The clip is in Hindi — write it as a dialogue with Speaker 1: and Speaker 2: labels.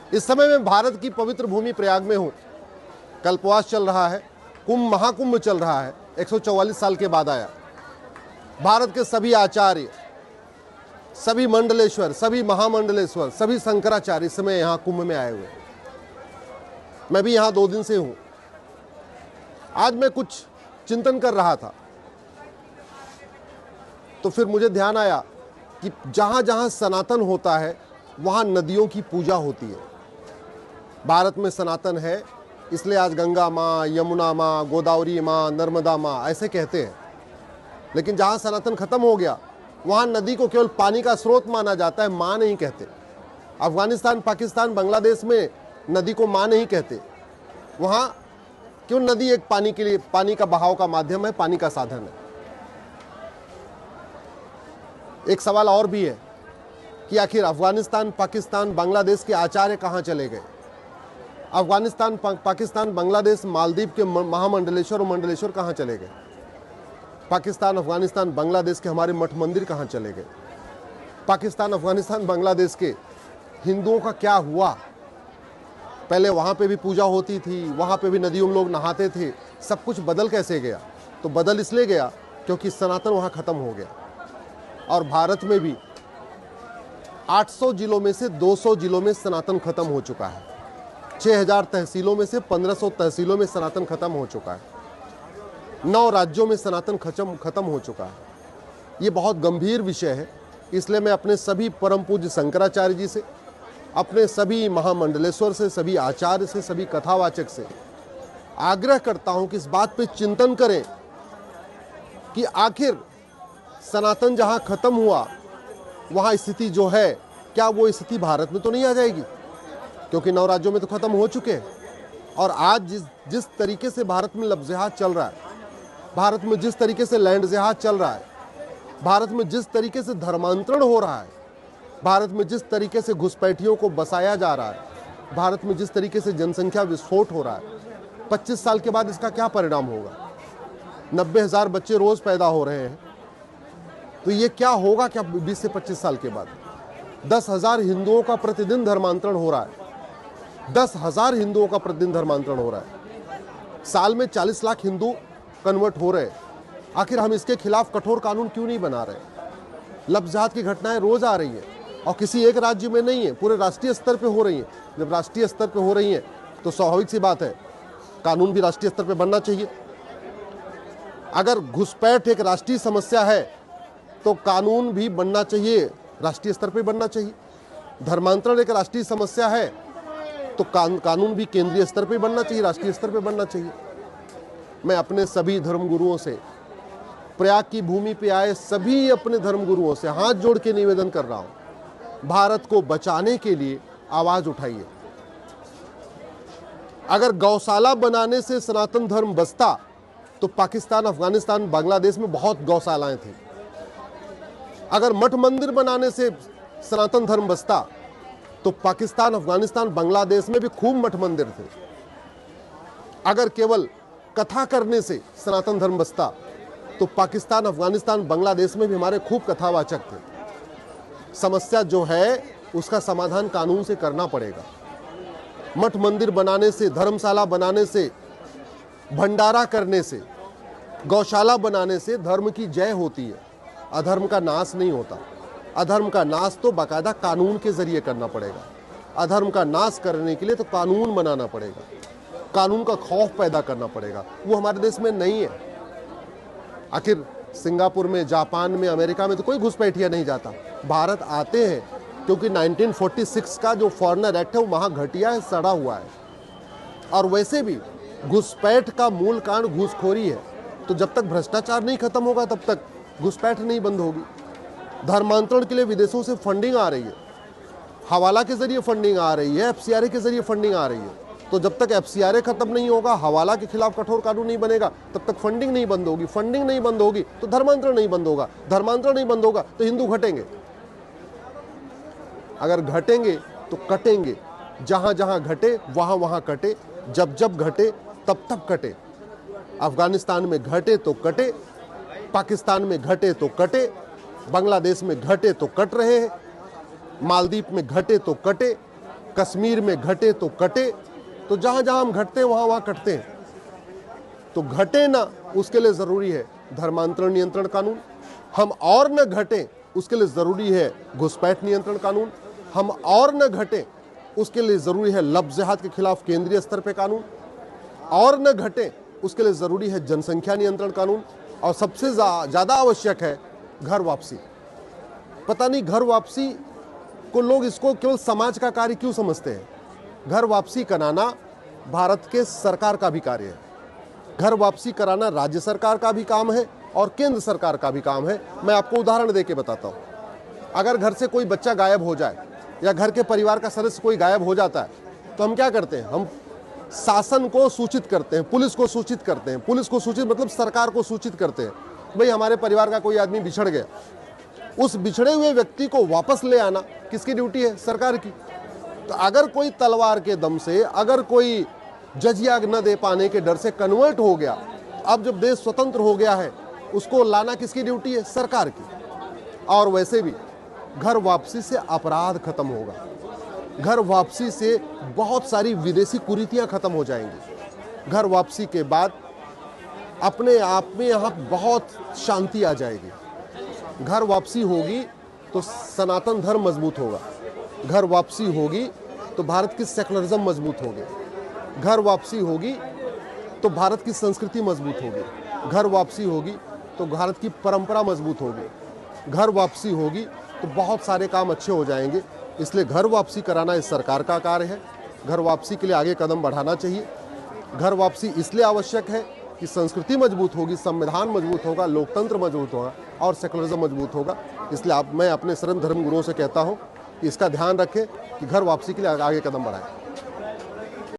Speaker 1: इस समय मैं भारत की पवित्र भूमि प्रयाग में हूँ। कल्पवास चल रहा है, महाकुंभ चल रहा है, 144 साल के बाद आया। भारत के सभी आचार्य, सभी मंडलेश्वर, सभी महामंडलेश्वर, सभी शंकराचार्य इस समय यहाँ कुंभ में आए हुए। मैं भी यहाँ 2 दिन से हूँ। आज मैं कुछ चिंतन कर रहा था तो फिर मुझे ध्यान आया कि जहाँ जहाँ सनातन होता है वहाँ नदियों की पूजा होती है। भारत में सनातन है इसलिए आज गंगा माँ, यमुना माँ, गोदावरी माँ, नर्मदा माँ ऐसे कहते हैं। लेकिन जहाँ सनातन खत्म हो गया वहाँ नदी को केवल पानी का स्रोत माना जाता है, माँ नहीं कहते। अफगानिस्तान, पाकिस्तान, बांग्लादेश में नदी को माँ नहीं कहते। वहाँ क्यों नदी एक पानी के लिए, पानी का बहाव का माध्यम है, पानी का साधन है। एक सवाल और भी है कि आखिर अफगानिस्तान, पाकिस्तान, बांग्लादेश के आचार्य कहाँ चले गए। अफगानिस्तान, पाकिस्तान, बांग्लादेश, मालदीव के महामंडलेश्वर और मंडलेश्वर कहाँ चले गए। पाकिस्तान, अफगानिस्तान, बांग्लादेश के हमारे मठ मंदिर कहाँ चले गए। पाकिस्तान, अफगानिस्तान, बांग्लादेश के हिंदुओं का क्या हुआ। पहले वहाँ पे भी पूजा होती थी, वहाँ पे भी नदियों में लोग नहाते थे, सब कुछ बदल कैसे गया। तो बदल इसलिए गया क्योंकि सनातन वहाँ ख़त्म हो गया। और भारत में भी 800 जिलों में से 200 जिलों में सनातन खत्म हो चुका है। 6000 तहसीलों में से 1500 तहसीलों में सनातन खत्म हो चुका है। 9 राज्यों में सनातन खत्म हो चुका है। ये बहुत गंभीर विषय है। इसलिए मैं अपने सभी परम पूज्य शंकराचार्य जी से, अपने सभी महामंडलेश्वर से, सभी आचार्य से, सभी कथावाचक से आग्रह करता हूं कि इस बात पे चिंतन करें कि आखिर सनातन जहां खत्म हुआ वहां स्थिति जो है, क्या वो स्थिति भारत में तो नहीं आ जाएगी। क्योंकि 9 राज्यों में तो खत्म हो चुके हैं। और आज जिस तरीके से भारत में लफ्ज़ जिहाद चल रहा है, भारत में जिस तरीके से लैंड जिहाद चल रहा है, भारत में जिस तरीके से धर्मांतरण हो रहा है, भारत में जिस तरीके से घुसपैठियों को बसाया जा रहा है, भारत में जिस तरीके से जनसंख्या विस्फोट हो रहा है, 25 साल के बाद इसका क्या परिणाम होगा। 90,000 बच्चे रोज़ पैदा हो रहे हैं। तो ये क्या होगा क्या 20 से 25 साल के बाद। 10,000 हिंदुओं का प्रतिदिन धर्मांतरण हो रहा है। 10,000 हिंदुओं का प्रतिदिन धर्मांतरण हो रहा है। साल में 40 लाख हिंदू कन्वर्ट हो रहे हैं। आखिर हम इसके खिलाफ कठोर कानून क्यों नहीं बना रहे। लफ्ज़ जिहाद की घटनाएं रोज़ आ रही हैं और किसी एक राज्य में नहीं है, पूरे राष्ट्रीय स्तर पे हो रही हैं। जब राष्ट्रीय स्तर पे हो रही हैं तो स्वाभाविक सी बात है कानून भी राष्ट्रीय स्तर पे बनना चाहिए। अगर घुसपैठ एक राष्ट्रीय समस्या है तो कानून भी बनना चाहिए, राष्ट्रीय स्तर पे बनना चाहिए। धर्मांतरण एक राष्ट्रीय समस्या है तो कानून भी केंद्रीय स्तर पे बनना चाहिए, राष्ट्रीय स्तर पे बनना चाहिए। मैं अपने सभी धर्मगुरुओं से, प्रयाग की भूमि पे आए सभी अपने धर्मगुरुओं से हाथ जोड़ के निवेदन कर रहा हूं, भारत को बचाने के लिए आवाज उठाइए। अगर गौशाला बनाने से सनातन धर्म बचता तो पाकिस्तान, अफगानिस्तान, बांग्लादेश में बहुत गौशालाएं थी। अगर मठ मंदिर बनाने से सनातन धर्म बचता तो पाकिस्तान, अफगानिस्तान, बांग्लादेश में भी खूब मठ मंदिर थे। अगर केवल कथा करने से सनातन धर्म बचता तो पाकिस्तान, अफगानिस्तान, बांग्लादेश में भी हमारे खूब कथावाचक थे। समस्या जो है उसका समाधान कानून से करना पड़ेगा। मठ मंदिर बनाने से, धर्मशाला बनाने से, भंडारा करने से, गौशाला बनाने से धर्म की जय होती है, अधर्म का नाश नहीं होता। अधर्म का नाश तो बाकायदा कानून के जरिए करना पड़ेगा। अधर्म का नाश करने के लिए तो कानून बनाना पड़ेगा, कानून का खौफ पैदा करना पड़ेगा। वो हमारे देश में नहीं है। आखिर सिंगापुर में, जापान में, अमेरिका में तो कोई घुसपैठिया नहीं जाता, भारत आते हैं क्योंकि 1946 का जो फॉरेनर एक्ट है वो वहाँ घटिया है, सड़ा हुआ है। और वैसे भी घुसपैठ का मूल कारण घूसखोरी है। तो जब तक भ्रष्टाचार नहीं खत्म होगा तब तक घुसपैठ नहीं बंद होगी। धर्मांतरण के लिए विदेशों से फंडिंग आ रही है, हवाला के जरिए फंडिंग आ रही है, एफसीआरए के जरिए फंडिंग आ रही है। तो जब तक एफसीआरए खत्म नहीं होगा, हवाला के खिलाफ कठोर कानून नहीं बनेगा, तब तक फंडिंग नहीं बंद होगी। फंडिंग नहीं बंद होगी तो धर्मांतरण नहीं बंद होगा, धर्मांतरण नहीं बंद होगा तो हिंदू घटेंगे। अगर घटेंगे तो कटेंगे। जहां जहां घटे वहां वहां कटे, जब जब घटे तब तब कटे। अफगानिस्तान में घटे तो कटे, पाकिस्तान में घटे तो कटे, बांग्लादेश में घटे तो कट रहे हैं, मालदीव में घटे तो कटे, कश्मीर में घटे तो कटे, तो जहां जहां हम घटते हैं वहां वहां कटते हैं। तो घटे ना, उसके लिए जरूरी है धर्मांतरण नियंत्रण कानून। हम और न घटे, उसके लिए जरूरी है घुसपैठ नियंत्रण कानून। हम और न घटे, उसके लिए जरूरी है लफ्ज़ जिहाद के खिलाफ केंद्रीय स्तर पे कानून। और न घटे, उसके लिए जरूरी है जनसंख्या नियंत्रण कानून। और सबसे ज्यादा आवश्यक है घर वापसी। पता नहीं घर वापसी को लोग इसको केवल समाज का कार्य क्यों समझते हैं। घर वापसी कराना भारत के सरकार का भी कार्य है। घर वापसी कराना राज्य सरकार का भी काम है और केंद्र सरकार का भी काम है। मैं आपको उदाहरण देके बताता हूं। अगर घर से कोई बच्चा गायब हो जाए या घर के परिवार का सदस्य कोई गायब हो जाता है तो हम क्या करते हैं? हम शासन को सूचित करते हैं, पुलिस को सूचित करते हैं। पुलिस को सूचित मतलब सरकार को सूचित करते हैं, भाई हमारे परिवार का कोई आदमी बिछड़ गया। उस बिछड़े हुए व्यक्ति को वापस ले आना किसकी ड्यूटी है? सरकार की। तो अगर कोई तलवार के दम से, अगर कोई जजिया न दे पाने के डर से कन्वर्ट हो गया, अब जब देश स्वतंत्र हो गया है, उसको लाना किसकी ड्यूटी है? सरकार की। और वैसे भी घर वापसी से अपराध खत्म होगा। घर वापसी से बहुत सारी विदेशी कुरीतियां खत्म हो जाएंगी। घर वापसी के बाद अपने आप में यहाँ बहुत शांति आ जाएगी। घर वापसी होगी तो सनातन धर्म मजबूत होगा। घर वापसी होगी तो भारत की सेकुलरिज्म मजबूत होगी। घर वापसी होगी तो भारत की संस्कृति मजबूत होगी। घर वापसी होगी तो भारत की परंपरा मजबूत होगी। घर वापसी होगी तो बहुत सारे काम अच्छे हो जाएंगे। इसलिए घर वापसी कराना इस सरकार का कार्य है। घर वापसी के लिए आगे कदम बढ़ाना चाहिए। घर वापसी इसलिए आवश्यक है कि संस्कृति मजबूत होगी, संविधान मजबूत होगा, लोकतंत्र मजबूत होगा और सेकुलरिज्म मजबूत होगा। इसलिए मैं अपने सर्व धर्म गुरुओं से कहता हूँ कि इसका ध्यान रखें कि घर वापसी के लिए आगे कदम बढ़ाएं।